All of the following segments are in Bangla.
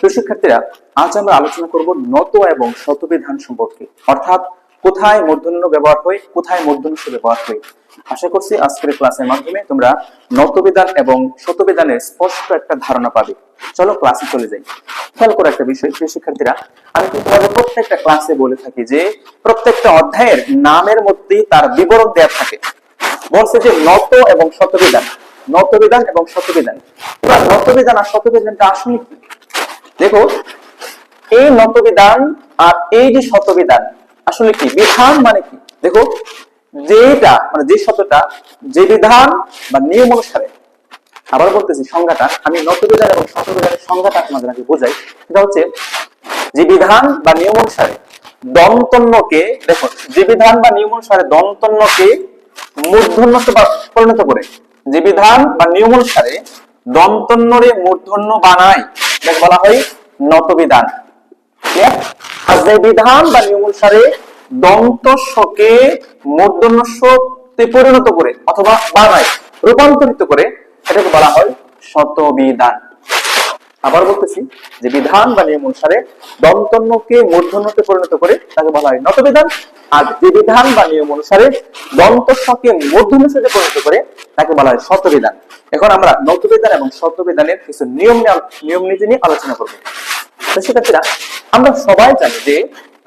তো শিক্ষার্থীরা, আজ আমরা আলোচনা করব নত এবং শতবিধান সম্পর্কে, অর্থাৎ কোথায় মূর্ধন্য ব্যবহার হয়, কোথায় মূর্ধন্য ষ ব্যবহার হয়। আশা করছি আজকের ক্লাসের মাধ্যমে তোমরা নতবিধান এবং শতবিধানের স্পষ্ট একটা ধারণা পাবে। চলো ক্লাসে চলে যাই। খেয়াল করো একটা বিষয়, প্রিয় শিক্ষার্থীরা, আমি কিন্তু তোমাদের প্রত্যেকটা ক্লাসে বলে থাকি যে প্রত্যেকটা অধ্যায়ের নামের মধ্যে তার বিবরণ দেওয়া থাকে। বলছে যে নত এবং শতবিধান, নতবিধান এবং শতবিধান। এবার নতবিধান আর শতবিধানটা আসলে কি? দেখো, এই নতবিধান আর এই যে শতবিধান আসলে কি? বিধান মানে কি? দেখো, যেটা মানে যে শতটা, যে বিধান বা নিয়ম অনুসারে, আবার বলতেছি সংজ্ঞাটা, আমি নতবিধান এবং শতবিধানের সংজ্ঞাটা আপনাদের আগে বোঝাই। সেটা হচ্ছে যে বিধান বা নিয়ম অনুসারে দন্তন্যকে, দেখো, যে বিধান বা নিয়ম অনুসারে দন্তন্যকে মূর্ধন্য পরিণত করে, যে বিধান বা নিয়ম অনুসারে দন্তন্যরে মূর্ধন্য বানায়, যাকে বলা হয় নতবিধান। আর যে বিধান বা নিয়ম অনুসারে দন্তস্বকে মূর্ধন্য তে পরিণত করে অথবা বানায়, রূপান্তরিত করে, এটাকে বলা হয় শতবিধান। আবার বলতেছি, যে বিধান বা নিয়ম অনুসারে দন্তন্যকে মূর্ধন্যতে পরিণত করে তাকে বলা হয় নতবিধান, আর যে বিধান বা নিয়ম অনুসারে দন্তস্বকে মূর্ধন্যতে পরিণত করে তাকে বলা হয় শতবিধান। এখন আমরা নতবিধান এবং শতবিধানের কিছু নিয়ম নীতি নিয়ে আলোচনা করব। শিক্ষার্থীরা, আমরা সবাই জানি যে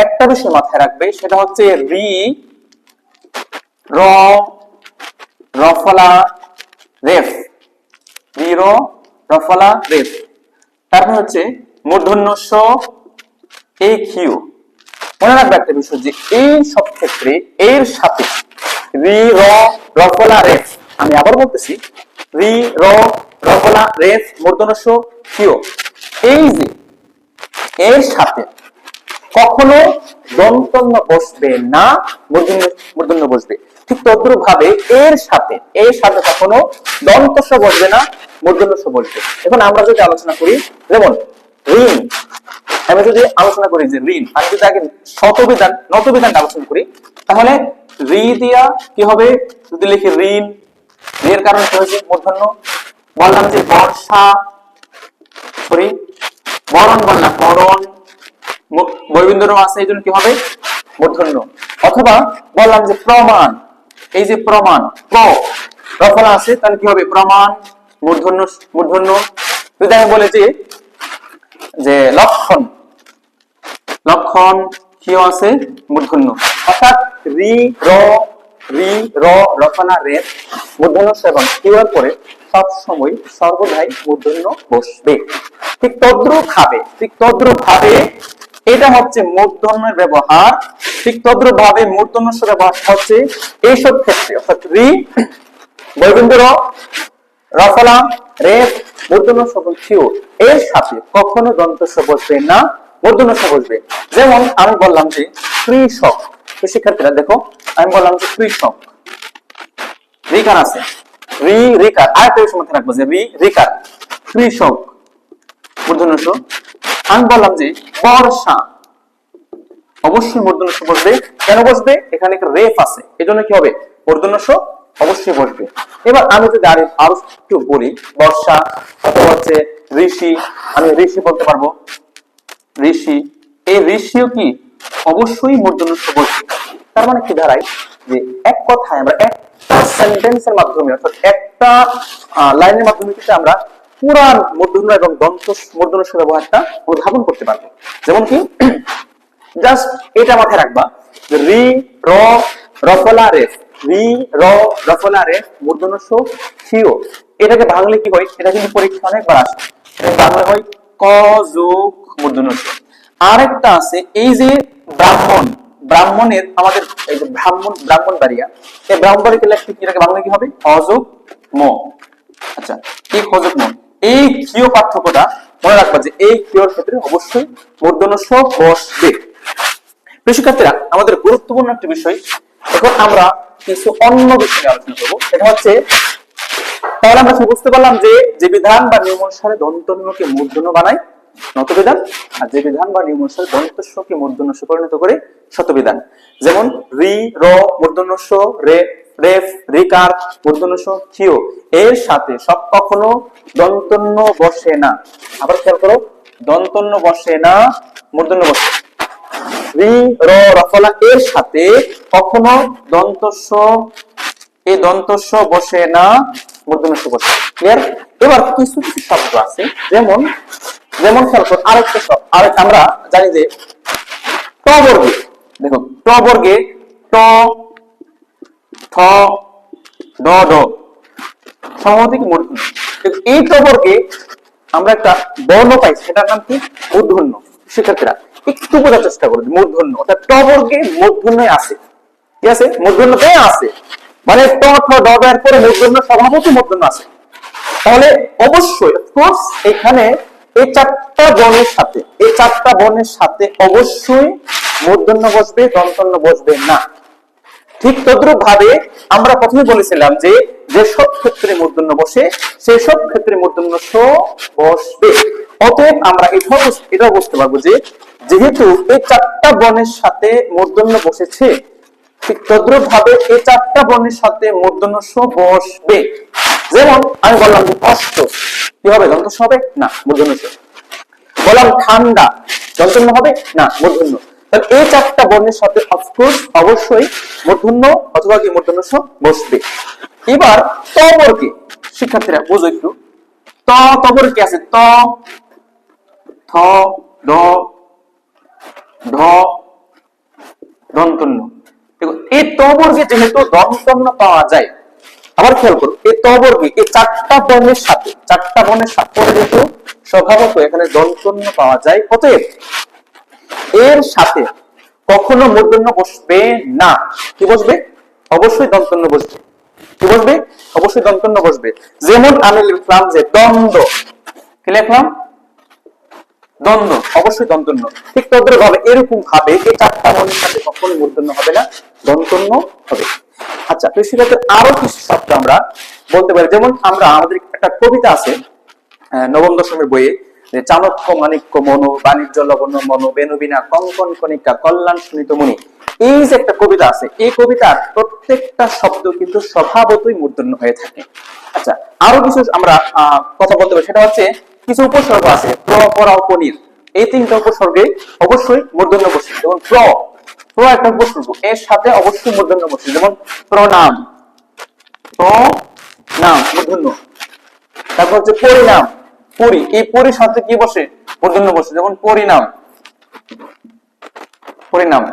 একটা বিষয় মাথায় রাখবে, সেটা হচ্ছে রি, র, রফলা, রেফ। রি, র, রফলা, রেফ। তারপর হচ্ছে মূর্ধন্য ষ, এ, কিউ। মনে রাখবে একটা বিষয়, যে এই সব ক্ষেত্রে এর সাথে রি, র, রফলা, রেফ। আমি আবার বলতেছি, রি, র, রফলা, রেফ, মূর্ধন্য ষ, কিউ, এই যে এর সাথে কখনো দন্তন্য বসবে না, মূর্ধন্য বসবে। ঠিক তদ্রূপ ভাবে এর সাথে কখনো দন্তস্ব বসবে না, মূর্ধন্য ষ বসবে। এখন আমরা যদি আলোচনা করি, যেমন ঋণ, আমি যদি আলোচনা করি যে ঋণ, আমি যদি আগে শতবিধান নতবিধানটা আলোচনা করি, তাহলে রি দিয়া কি হবে? যদি লিখি ঋণ, এর কারণ কি হয়েছে? মূর্ধন্য। বললাম যে বর্ষা, সরি বরণ, বললাম বরণ, বৈবিন্দর আছে, এই জন্য কি হবে? মূর্ধন্য। অথবা বললাম যে প্রমাণ, এই যে প্রমাণ, রফলা আছে, তাহলে কি হবে? প্রমাণ, মূর্ধন্য। যদি আমি বলে যে লক্ষণ, লক্ষণ, কি আছে? মূর্ধন্য। অর্থাৎ রি, র, রফলা, রেফ, মূর্ধন্য এবং কিউর পরে সব সময় সর্বদাই মূর্ধন্য বসবে। ঠিক তদ্রূপ ভাবে এটা হচ্ছে মূর্ধন্যের ব্যবহার। ঠিক তদ্রূপ ভাবে মূর্ধন্য ব্যবহার হচ্ছে এইসব ক্ষেত্রে, অর্থাৎ রি, বৈবিন্দ, রফলা, রেফ, মূর্ধন্য এবং কিউ এর সাথে কখনো দন্তস্ব বসবে না, মূর্ধন্য বসবে। যেমন আমি বললাম যে কৃষক, শিক্ষার্থীরা দেখো, আমি বললাম যে কৃষক, রিকার আছে, রি, রিকার, আরেকটা বিষয় মাথায় রাখবো যে রি, রিকার, কৃষক, মূর্ধন্য ষ। আমি বললাম যে বর্ষা, অবশ্যই মূর্ধন্য ষ বসবে। কেন বসবে? এখানে একটা রেফ আছে, এজন্য কি হবে? মূর্ধন্য ষ অবশ্যই বসবে। এবার আমি যদি আরো একটু বলি, বর্ষা অথবা হচ্ছে ঋষি, আমি ঋষি বলতে পারবো, ঋষি, এই ঋষিও কি অবশ্যই মূর্ধন্য ষ বসবে। তার মানে কি দাঁড়ায়? যে এক কথায় আমরা একটা সেন্টেন্সের মাধ্যমে, অর্থাৎ একটা লাইনের মাধ্যমে কিন্তু আমরা পুরা মূর্ধন্য এবং মূর্ধন্য ষ ব্যবহারটা উদ্ভাবন করতে পারবো। যেমন কি, জাস্ট এটা মাথায় রাখবা, রি, র, রফলা, রেফ, রি, র, রফলা, রেফ, মূর্ধন্য ষ, কিউ। এটাকে বাংলা কি হয়? এটা কিন্তু পরীক্ষা অনেকবার আসে। বাংলা হয় ক যোগ মূর্ধন্য ষ। আরেকটা আছে, এই যে ব্রাহ্মণ, ব্রাহ্মণের আমাদের এই যে ব্রাহ্মণবাড়িয়া, এই ব্রাহ্মণবাড়িতে লেখতে কি, এটাকে বাংলা কি হবে? অযোগ ম। আচ্ছা, এই অযোগ ম, এই কিউ পার্থক্যটা মনে রাখবা, যে এই কিউর ক্ষেত্রে অবশ্যই মূর্ধন্য ষ বসবে। শিক্ষার্থীরা, আমাদের গুরুত্বপূর্ণ একটা বিষয়, এখন আমরা কিছু অন্য বিষয় নিয়ে আলোচনা করবো। এটা হচ্ছে, তাহলে আমরা বুঝতে পারলাম যে বিধান বা নিয়ম অনুসারে দন্তন্যকে মূর্ধন্য বানায় নতবিধান, আর যে বিধান বা নিয়ম অনুসারে দন্তস্বকে মূর্ধন্য ষ পরিণত করে শতবিধান। যেমন রি, র, মূর্ধন্য ষ, রেফ, রিকার, মূর্ধন্য ষ, কিউ এর সাথে সব কখনো দন্তন্য বসে না। আবার খেয়াল করো, দন্তন্য বসে না, মূর্ধন্য বসে। রি র রফলা এর সাথে কখনো দন্তস্ব, এই দন্তস্ব বসে না, মূর্ধন্য স বসে। ক্লিয়ার? এবার কিছু কিছু শব্দ আছে, যেমন যেমন খেয়াল করুন আরেকটা শব্দ, আরেক আমরা জানি যে ট বর্গে, দেখো ট বর্গে ট, থ, ড, ঢ সমাধিক মূর্ধন্য। এই ট বর্গে আমরা একটা বর্ণ পাই, সেটার নাম কি? মূর্ধন্য। শিক্ষার্থীরা একটু বোঝার চেষ্টা করুন, মূর্ধন্য অর্থাৎ ট বর্গে মূর্ধন্য আছে, ঠিক আছে? মূর্ধন্যতে আছে, মানে ট, ঠ, ড, ঢ এর পরে মূর্ধন্য, স্বভাবতই মূর্ধন্য আছে। তাহলে অবশ্যই অফকোর্স এখানে এই চারটা বর্ণের সাথে, এই চারটা বর্ণের সাথে অবশ্যই মূর্ধন্য বসবে, দন্তন্য বসবে না। ঠিক তদ্রুপ ভাবে আমরা প্রথমে বলেছিলাম যে যেসব ক্ষেত্রে মূর্ধন্য বসে সেই সব ক্ষেত্রে মূর্ধন্য স বসবে। অতএব আমরা এটাও বুঝতে পারবো যে যেহেতু এই চারটা বর্ণের সাথে মূর্ধন্য বসেছে, ঠিক তদ্রুপ ভাবে এই চারটা বর্ণের সাথে মূর্ধন্য স বসবে। যেমন আমি বললাম যে কষ্ট, কি হবে? দন্তস্ব হবে না, মূর্ধন্য স। বললাম ঠান্ডা, দন্তন্য হবে না, মূর্ধন্য। তাহলে এই চারটা বর্ণের সাথে অফকোর্স অবশ্যই মূর্ধন্য অথবা কি মূর্ধন্য স বসবে। এবার ত বর্গে, শিক্ষার্থীরা বুঝো একটু, ত বর্গে আছে ত, থ, দ, ঢ, দন্তন্য। এই ত বর্গে যেহেতু দন্তন্য পাওয়া যায়, আবার খেয়াল করুন এই ত বর্গে এই চারটা বর্ণের সাথে যেহেতু স্বভাবত এখানে দন্তন্য পাওয়া যায়, অতএব এর সাথে কখনো মূর্ধন্য বসবে না। কি বসবে? অবশ্যই দন্তন্য বসবে। কি বসবে? অবশ্যই দন্তন্য বসবে। যেমন আমি লিখলাম যে দ্বন্দ্ব, কি লিখলাম? দ্বন্দ্ব, অবশ্যই দন্তন্য। ঠিক তদ্রুপ ভাবে এরকম ভাবে এই চারটা বর্ণের সাথে কখনো মূর্ধন্য হবে না, দন্তন্য হবে। আচ্ছা, তো সেক্ষেত্রে আরো কিছু শব্দ আমরা বলতে পারি, যেমন আমাদের একটা কবিতা আছে নবম দশমের বইয়ে, যে চাণক্য মাণিক্য মনু, বাণিজ্য লবণ্য মনু, বেনুবিনা কঙ্কন কণিকা, কল্যাণ সুনীত মুনি। এই যে একটা কবিতা আছে, এই কবিতার প্রত্যেকটা শব্দ কিন্তু স্বভাবতই মূর্ধন্য হয়ে থাকে। আচ্ছা, আরো কিছু আমরা কথা বলতে পারি, সেটা হচ্ছে কিছু উপসর্গ আছে, প্র, পরা, পনির, এই তিনটা উপসর্গে অবশ্যই মূর্ধন্য বসে। যেমন প্র একটা উপসর্গ, এর সাথে অবশ্যই মূর্ধন্য বসে। যেমন প্রণাম, প্রণাম মূর্ধন্য। তারপর হচ্ছে পরিণাম, পরি, এই পরির সাথে কি বসে? মূর্ধন্য বসে। যেমন পরিণাম, পরিণাম।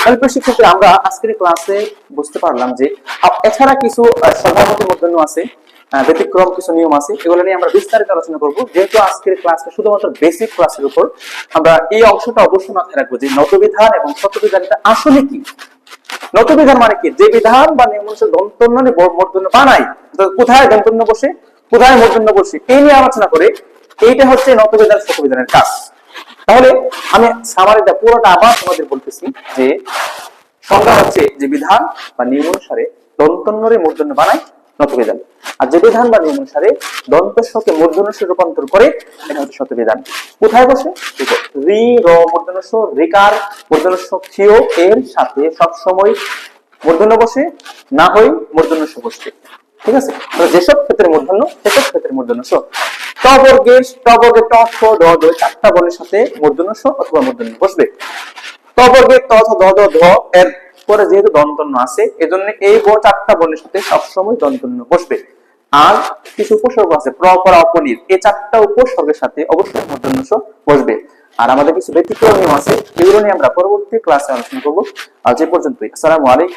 তাহলে শিক্ষার্থী আমরা আজকের ক্লাসে বুঝতে পারলাম যে এছাড়া কিছু স্বভাবত মূর্ধন্য আছে, ব্যতিক্রম কিছু নিয়ম আছে, এগুলো নিয়ে আমরা বিস্তারিত আলোচনা করব। যেহেতু আজকের ক্লাসটা শুধুমাত্র বেসিক ক্লাসের উপর, আমরা এই অংশটা অবশ্যই মাথায় রাখবো যে নতবিধান এবং শতবিধানটা আসলে কি। নতবিধান মানে কি? যে বিধান বা নিয়ম অনুসারে দন্তন্য মূর্ধন্য বানাই, কোথায় দন্তন্য বসে, কোথায় মূর্ধন্য বসে, এই নিয়ে আলোচনা করে এইটা হচ্ছে নতবিধান শতবিধানের কাজ। তাহলে আমি সামারিটা পুরোটা আবার তোমাদের বলতেছি যে সংজ্ঞা হচ্ছে যে বিধান বা নিয়ম অনুসারে দন্তন্যরে মূর্ধন্য বানায় নতবিধান, আর যে বিধান বা নিয়ম অনুসারে দন্তস্বকে মূর্ধন্যে রূপান্তর করে এটা হচ্ছে শতবিধান। কোথায় বসে? রি র মূর্ধন্য স, রিকার মূর্ধন্য স, ক্ষিয় এর সাথে সবসময় মূর্ধন্য বসে, না হয় মূর্ধন্য স বসবে। ঠিক আছে? যেসব ক্ষেত্রে মূর্ধন্য, সেসব ক্ষেত্রে মূর্ধন্য স। ট বর্গে ট, থ, ড, ঢ চারটা বর্ণের সাথে মূর্ধন্য স অথবা মূর্ধন্য বসবে। ট বর্গে ট, থ, দ, ঢ এর পরে যেহেতু দন্তন্য আছে, এজন্য এই চারটা বর্ণের সাথে সবসময় দন্তন্য বসবে। আর কিছু উপসর্গ আছে, প্র, পরা, অপনির, এই চারটা উপসর্গের সাথে অবশ্যই মূর্ধন্য স বসবে। আর আমাদের কিছু ব্যতিক্রম নিয়ম আছে, এগুলো নিয়ে আমরা পরবর্তী ক্লাসে আলোচনা করবো। আজ এ পর্যন্তই। আসসালামু আলাইকুম।